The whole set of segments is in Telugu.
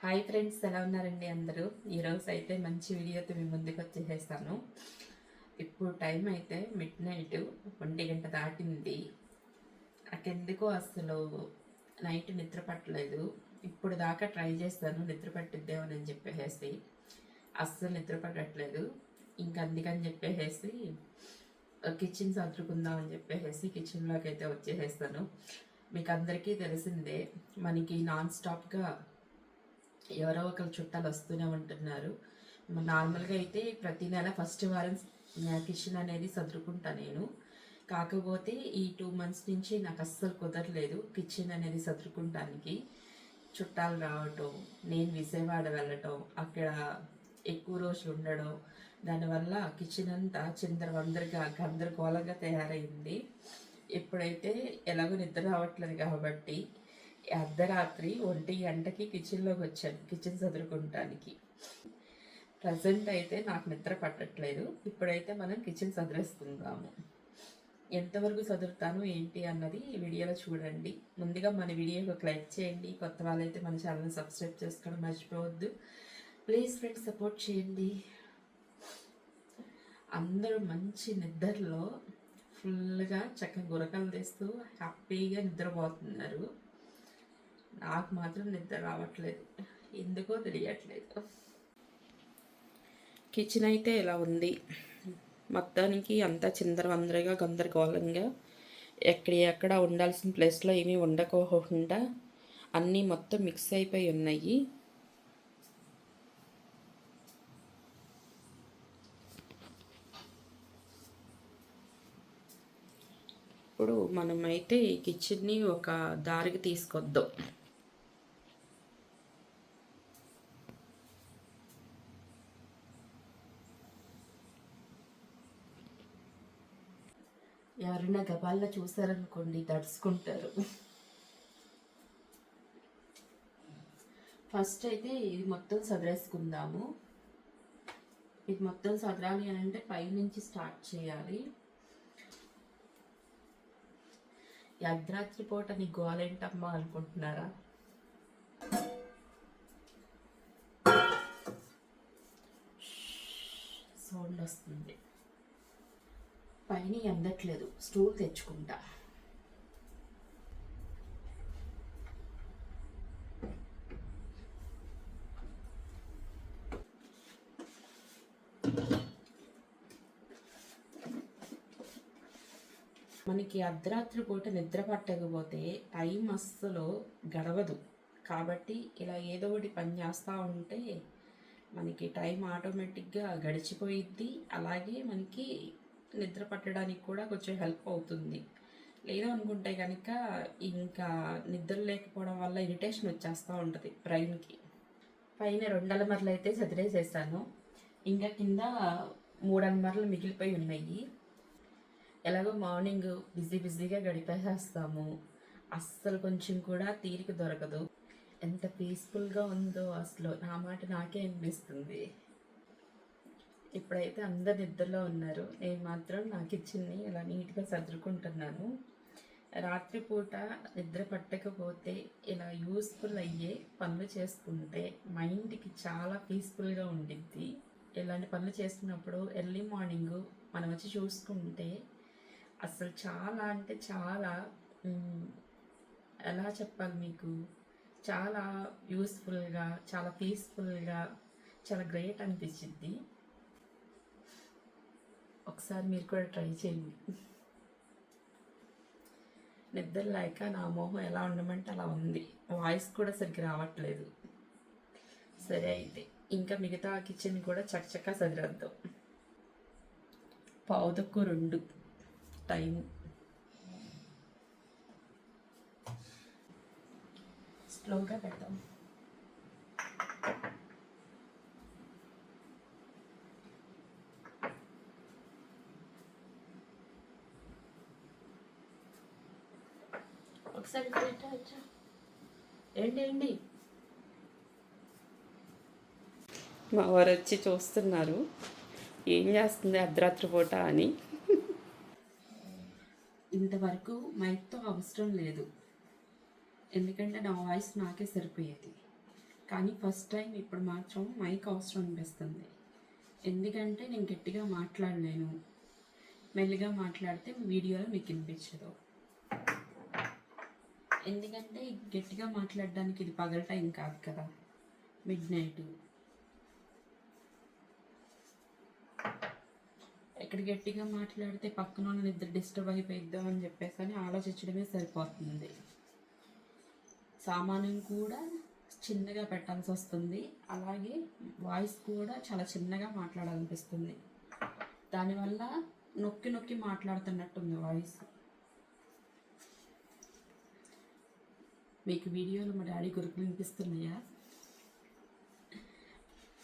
హాయ్ ఫ్రెండ్స్, ఎలా ఉన్నారండి అందరూ? ఈరోజు అయితే మంచి వీడియోతో మీ ముందుకు వచ్చేసేస్తాను. ఇప్పుడు టైం అయితే మిడ్ నైట్ 1 గంట దాటింది. నాకెందుకో అసలు నైట్ నిద్ర పట్టలేదు. ఇప్పుడు దాకా ట్రై చేస్తాను నిద్ర పట్టిద్దామని చెప్పేసి అస్సలు నిద్ర పట్టట్లేదు. ఇంకా అందుకని చెప్పేసి కిచెన్ సర్దుకుందామని చెప్పేసి కిచెన్లోకి అయితే వచ్చేసేస్తాను. మీకు అందరికీ తెలిసిందే, మనకి నాన్ స్టాప్గా ఎవరో ఒకరు చుట్టాలు వస్తూనే ఉంటున్నారు. నార్మల్గా అయితే ప్రతి నెల ఫస్ట్ వారం కిచెన్ అనేది సర్దుకుంటా నేను. కాకపోతే ఈ 2 months నుంచి నాకు అస్సలు కుదరలేదు కిచెన్ అనేది సర్దుకుంటానికి. చుట్టాలు రావటం, నేను విజయవాడ వెళ్ళటం, అక్కడ ఎక్కువ రోజులు ఉండడం, దానివల్ల కిచెన్ అంతా చిందరవందరగా గందరగోళంగా తయారైంది. ఇప్పుడైతే ఎలాగో నిద్ర రావట్లేదు కాబట్టి అర్ధరాత్రి 1 గంటకి కిచెన్లోకి వచ్చాను కిచెన్ సదురుకుంటానికి. ప్రజెంట్ అయితే నాకు నిద్ర పట్టట్లేదు. ఇప్పుడైతే మనం కిచెన్ సదిరేసుకుందాము. ఎంతవరకు సదురుతాను ఏంటి అన్నది ఈ వీడియోలో చూడండి. ముందుగా మన వీడియోకి ఒక లైక్ చేయండి. కొత్త వాళ్ళైతే మన ఛానల్ని సబ్స్క్రైబ్ చేసుకోవడం మర్చిపోవద్దు. ప్లీజ్ ఫ్రెండ్స్, సపోర్ట్ చేయండి. అందరూ మంచి నిద్రలో ఫుల్గా చక్కగా గురకలు తీస్తూ హ్యాపీగా నిద్రపోతున్నారు. నాకు మాత్రం నిద్ర రావట్లేదు, ఎందుకో తెలియట్లేదు. కిచెన్ అయితే ఇలా ఉంది. మొత్తానికి అంతా చిందరవందరగా గందరగోళంగా ఎక్కడ ఉండాల్సిన ప్లేస్లో ఏమీ ఉండకోకుండా అన్నీ మొత్తం మిక్స్ అయిపోయి ఉన్నాయి. ఇప్పుడు మనమైతే ఈ కిచెన్ని ఒక దారికి తీసుకొద్దాం. ఎవరైనా గబాల్లో చూసారనుకోండి తడుచుకుంటారు. ఫస్ట్ అయితే ఇది మొత్తం సదరేసుకుందాము. ఇది మొత్తం సదరాలి అని అంటే పైనుంచి స్టార్ట్ చేయాలి. అర్ధరాత్రి పూట నీ గోలేంటమ్మా అనుకుంటున్నారా? సౌండ్ వస్తుంది. పైన అందట్లేదు, స్టూల్ తెచ్చుకుంటా. మనకి అర్ధరాత్రి పూట నిద్ర పట్టకపోతే టైం అస్సలు గడవదు. కాబట్టి ఇలా ఏదో ఒకటి పని చేస్తూ ఉంటే మనకి టైం ఆటోమేటిక్గా గడిచిపోయిద్ది. అలాగే మనకి నిద్ర పట్టడానికి కూడా కొంచెం హెల్ప్ అవుతుంది. లేదు అనుకుంటే కనుక ఇంకా నిద్ర లేకపోవడం వల్ల ఇరిటేషన్ వచ్చేస్తూ ఉంటుంది బ్రెయిన్కి. పైన 2 అలమరలు అయితే చదిరేసేసాను. ఇంకా కింద 3 అలమరలు మిగిలిపోయి ఉన్నాయి. ఎలాగో మార్నింగ్ బిజీగా గడిపేసేస్తాము. అస్సలు కొంచెం కూడా తీరిక దొరకదు. ఎంత పీస్ఫుల్గా ఉందో అసలు నా మాట నాకే అనిపిస్తుంది. ఇప్పుడైతే అందరు నిద్రలో ఉన్నారు. నేను మాత్రం నా కిచెన్ని ఇలా నీట్గా సర్దుకుంటున్నాను. రాత్రిపూట నిద్ర పట్టకపోతే ఇలా యూస్ఫుల్ అయ్యే పనులు చేసుకుంటే మైండ్కి చాలా పీస్ఫుల్గా ఉండిద్ది. ఇలాంటి పనులు చేస్తున్నప్పుడు ఎర్లీ మార్నింగ్ మనం వచ్చి చూసుకుంటే అసలు చాలా అంటే చాలా ఎలా చెప్పాలి మీకు, చాలా యూస్ఫుల్గా, చాలా పీస్ఫుల్గా, చాలా గ్రేట్ అనిపించింది. ఒకసారి మీరు కూడా ట్రై చేయండి. నిద్ర లేక నా మొహం ఎలా ఉండమంటే అలా ఉంది. వాయిస్ కూడా సరిగ్గా రావట్లేదు. సరే అయితే ఇంకా మిగతా కిచెన్ కూడా చక్కచక్క సదిరేద్దాం. 1:45 టైము. స్లోగా పెడతాం. ఒకసారి పెట్టచ్చా? ఏంటి మా వారు వచ్చి చూస్తున్నారు ఏం చేస్తుంది అర్ధరాత్రి పూట అని. ఇంతవరకు మైక్తో అవసరం లేదు, ఎందుకంటే నా వాయిస్ నాకే సరిపోయేది. కానీ ఫస్ట్ టైం ఇప్పుడు మాత్రం మైక్ అవసరం అనిపిస్తుంది. ఎందుకంటే నేను గట్టిగా మాట్లాడలేను, మెల్లిగా మాట్లాడితే వీడియోలో మీకు వినిపించదు. ఎందుకంటే గట్టిగా మాట్లాడడానికి ఇది పగల టైం కాదు కదా, మిడ్ నైట్. ఎక్కడ గట్టిగా మాట్లాడితే పక్కన వాళ్ళని నిద్ర డిస్టర్బ్ అయిపోయిద్దాం అని చెప్పేసి అని ఆలోచించడమే సరిపోతుంది. సామాన్యం కూడా చిన్నగా పెట్టాల్సి వస్తుంది, అలాగే వాయిస్ కూడా చాలా చిన్నగా మాట్లాడాలనిపిస్తుంది. దానివల్ల నొక్కి నొక్కి మాట్లాడుతున్నట్టుంది వాయిస్. మీకు వీడియోలో మా డాడీ గురుకులు వినిపిస్తున్నాయా?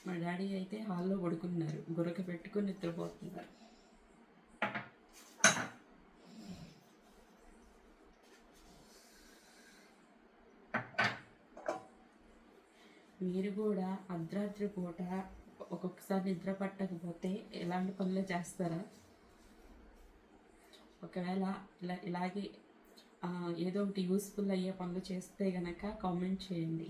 మా డాడీ అయితే హాల్లో పడుకున్నారు, గురక పెట్టుకుని నిద్రపోతున్నారు. మీరు కూడా అర్ధరాత్రి పూట ఒక్కొక్కసారి నిద్ర పట్టకపోతే ఎలాంటి పనులు చేస్తారా? ఒకవేళ ఇలాగే ఏదో ఒకటి యూస్ఫుల్ అయ్యే పనులు చేస్తే గనక కామెంట్ చేయండి.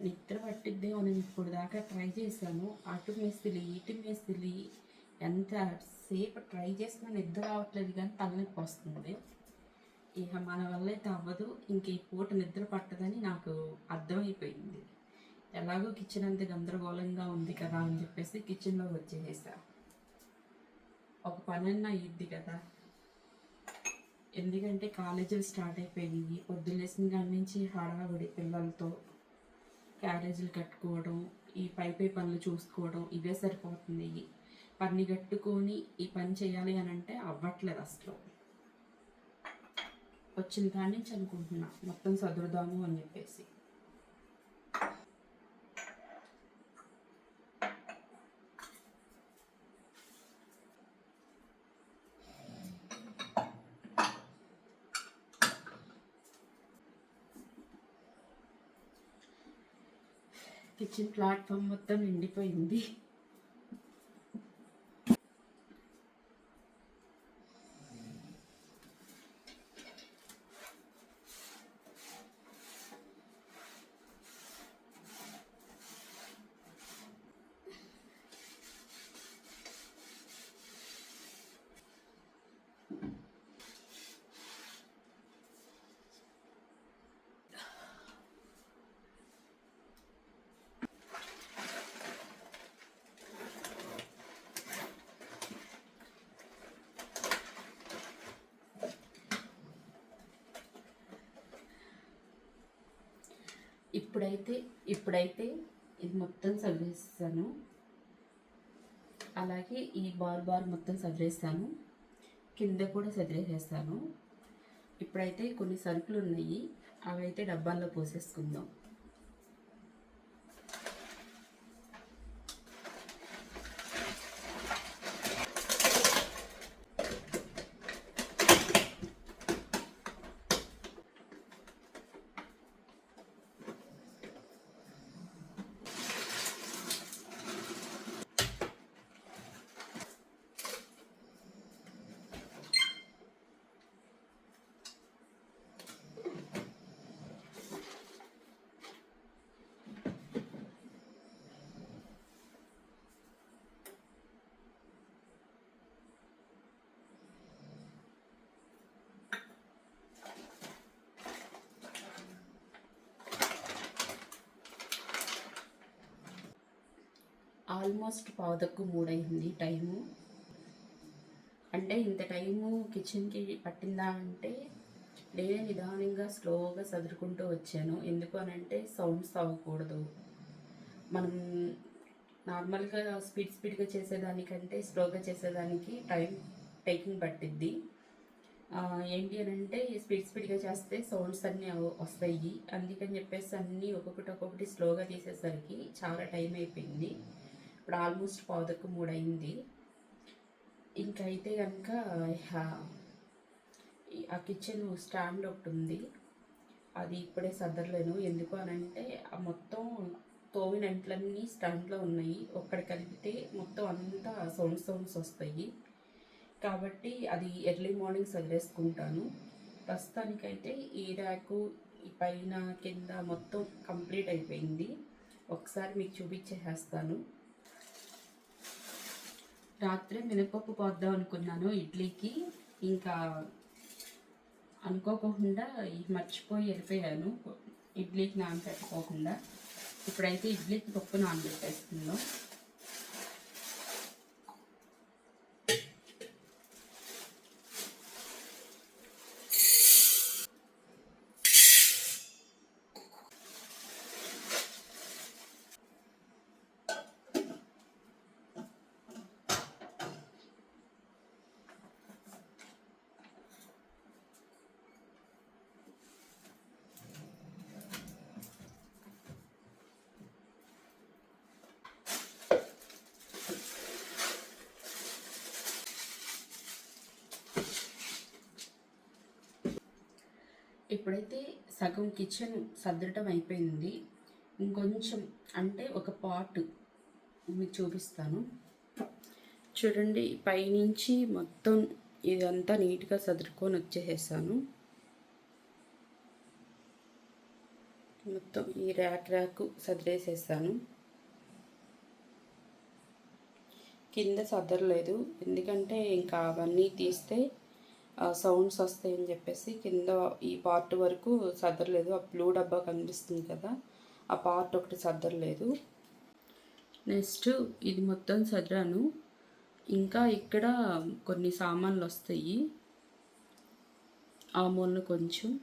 నిద్ర పట్టిద్దేమో నేను ఇప్పుడు దాకా ట్రై చేశాను, అటు మేస్తిలి ఇటు మేస్తిలి ఎంతసేపు ట్రై చేసినా నిద్ర రావట్లేదు, కానీ తలనొప్పి వస్తుంది. ఇక మన వల్ల అయితే అవ్వదు, ఇంక ఈ పూట నిద్ర పట్టదని నాకు అర్థమైపోయింది. ఎలాగో కిచెన్ అంత గందరగోళంగా ఉంది కదా అని చెప్పేసి కిచెన్లో వచ్చేసా. ఒక పనన్నా అయ్యిద్ది కదా, ఎందుకంటే కాలేజీలు స్టార్ట్ అయిపోయినాయి. పొద్దులేసిన కాడి నుంచి హడావుడి, పిల్లలతో క్యారేజీలు కట్టుకోవడం, ఈ పై పనులు చూసుకోవడం, ఇవే సరిపోతుంది. పని కట్టుకొని ఈ పని చేయాలి అని అంటే అవ్వట్లేదు అసలు. వచ్చిన కాడి నుంచి అనుకుంటున్నా మొత్తం సదురుదాము అని చెప్పేసి. కిచెన్ ప్లాట్ఫామ్ మొత్తం నిండిపోయింది. ఇప్పుడైతే ఇది మొత్తం సదిరేస్తాను. అలాగే ఈ బార్ మొత్తం సదిరేస్తాను, కింద కూడా సదిరేసేస్తాను. ఇప్పుడైతే కొన్ని సరుకులు ఉన్నాయి, అవి అయితే డబ్బాల్లో పోసేసుకుందాం. ఆల్మోస్ట్ 2:15 అయింది టైము. అంటే ఇంత టైము కిచెన్కి పట్టిందా అంటే నేనే నిదానంగా స్లోగా సదురుకుంటూ వచ్చాను. ఎందుకు అని అంటే సౌండ్స్ అవ్వకూడదు. మనం నార్మల్గా స్పీడ్గా చేసేదానికంటే స్లోగా చేసేదానికి టైం టేకింగ్ పట్టిద్ది. ఏంటి అని అంటే స్పీడ్గా చేస్తే సౌండ్స్ అన్నీ వస్తాయి. అందుకని చెప్పేసి అన్నీ ఒక్కొక్కటి స్లోగా తీసేసరికి చాలా టైం అయిపోయింది. ఇప్పుడు ఆల్మోస్ట్ 2:15 అయింది. ఇంకైతే కనుక ఆ కిచెన్ స్టాండ్ ఒకటి ఉంది, అది ఇప్పుడే సర్దలేను. ఎందుకు అని అంటే మొత్తం తోమిన అంట్లన్నీ స్టాండ్లో ఉన్నాయి, ఒక్కడి కలిపితే మొత్తం అంతా సౌండ్స్ వస్తాయి. కాబట్టి అది ఎర్లీ మార్నింగ్ సదిరేసుకుంటాను. ప్రస్తుతానికైతే ఈ ర్యాకు ఈ పైన కింద మొత్తం కంప్లీట్ అయిపోయింది. ఒకసారి మీకు చూపించేస్తాను. రాత్రి మినపప్పు పోద్దాం అనుకున్నాను ఇడ్లీకి, ఇంకా అనుకోకుండా మర్చిపోయి వెళ్ళిపోయాను ఇడ్లీకి నానబెట్టుకోకుండా. ఇప్పుడైతే ఇడ్లీకి పప్పు నానబెట్టేస్తున్నాం. ఇప్పుడైతే సగం కిచెన్ సర్దటం అయిపోయింది. ఇంకొంచెం అంటే ఒక పార్ట్ మీకు చూపిస్తాను. చూడండి, పైనుంచి మొత్తం ఇదంతా నీట్గా సదురుకొని వచ్చేసాను. మొత్తం ఈ ర్యాక్ సదిరేసేసాను. కింద సదరలేదు, ఎందుకంటే ఇంకా అవన్నీ తీస్తే సౌండ్స్ వస్తాయని చెప్పేసి కింద ఈ పార్ట్ వరకు సదరలేదు. ఆ బ్లూ డబ్బా కనిపిస్తుంది కదా, ఆ పార్ట్ ఒకటి సదరలేదు. నెక్స్ట్ ఇది మొత్తం సదరాను. ఇంకా ఇక్కడ కొన్ని సామాన్లు వస్తాయి. ఆ మూలన కొంచెం,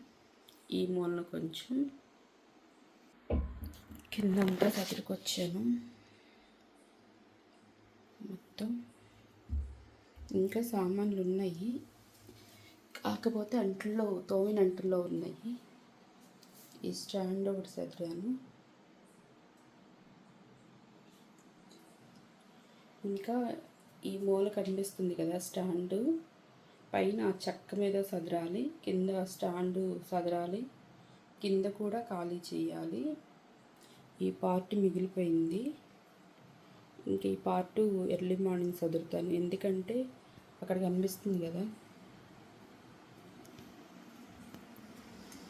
ఈ మూలన కొంచెం, కిందంతా సదరుకొచ్చాను మొత్తం. ఇంకా సామాన్లు ఉన్నాయి, కాకపోతే అంట్లో తోమిన అంట్లో ఉన్నాయి. ఈ స్టాండ్ ఒకటి సదిరాను. ఇంకా ఈ మూల కనిపిస్తుంది కదా స్టాండు, పైన చెక్క మీద సదరాలి, కింద స్టాండు సదరాలి, కింద కూడా ఖాళీ చేయాలి. ఈ పార్ట్ మిగిలిపోయింది. ఇంక ఈ పార్టు ఎర్లీ మార్నింగ్ సదురుతాను, ఎందుకంటే అక్కడ కనిపిస్తుంది కదా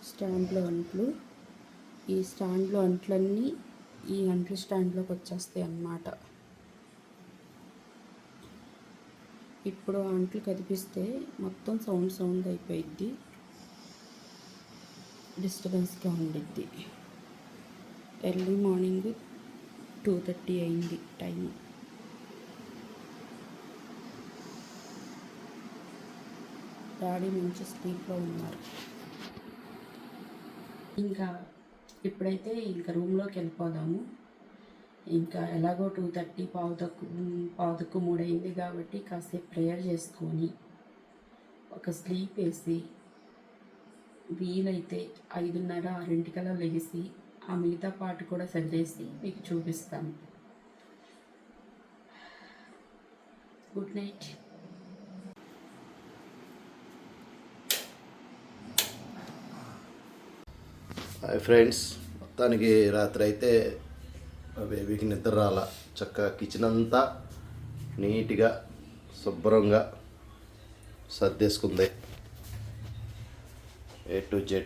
స్టాండ్లో అంట్లు. ఈ స్టాండ్లో అంట్లన్నీ ఈ అంట్ల స్టాండ్లోకి వచ్చేస్తాయి అన్నమాట. ఇప్పుడు అంట్లు కదిపిస్తే మొత్తం సౌండ్ అయిపోయిద్ది, డిస్టర్బెన్స్గా ఉండిద్ది. ఎర్లీ మార్నింగ్ 2:30 అయింది టైం. డాడీ మంచి స్లీప్లో ఉన్నారు. ఇంకా ఇప్పుడైతే ఇంకా రూమ్లోకి వెళ్ళిపోదాము. ఇంకా ఎలాగో 2:30 పావుతక్కు 3 అయింది కాబట్టి కాసేపు ప్రేయర్ చేసుకొని ఒక స్లీప్ వేసి వీలైతే 5:30, 6 లెగిసి ఆ మిగతా పార్ట్ కూడా సర్దేసి మీకు చూపిస్తాను. Good night. హాయ్ ఫ్రెండ్స్, మొత్తానికి రాత్రి అయితే బేబీకి నిద్ర రాల. చక్కగా కిచెన్ అంతా నీట్గా శుభ్రంగా సర్దేసుకుంది A to Z.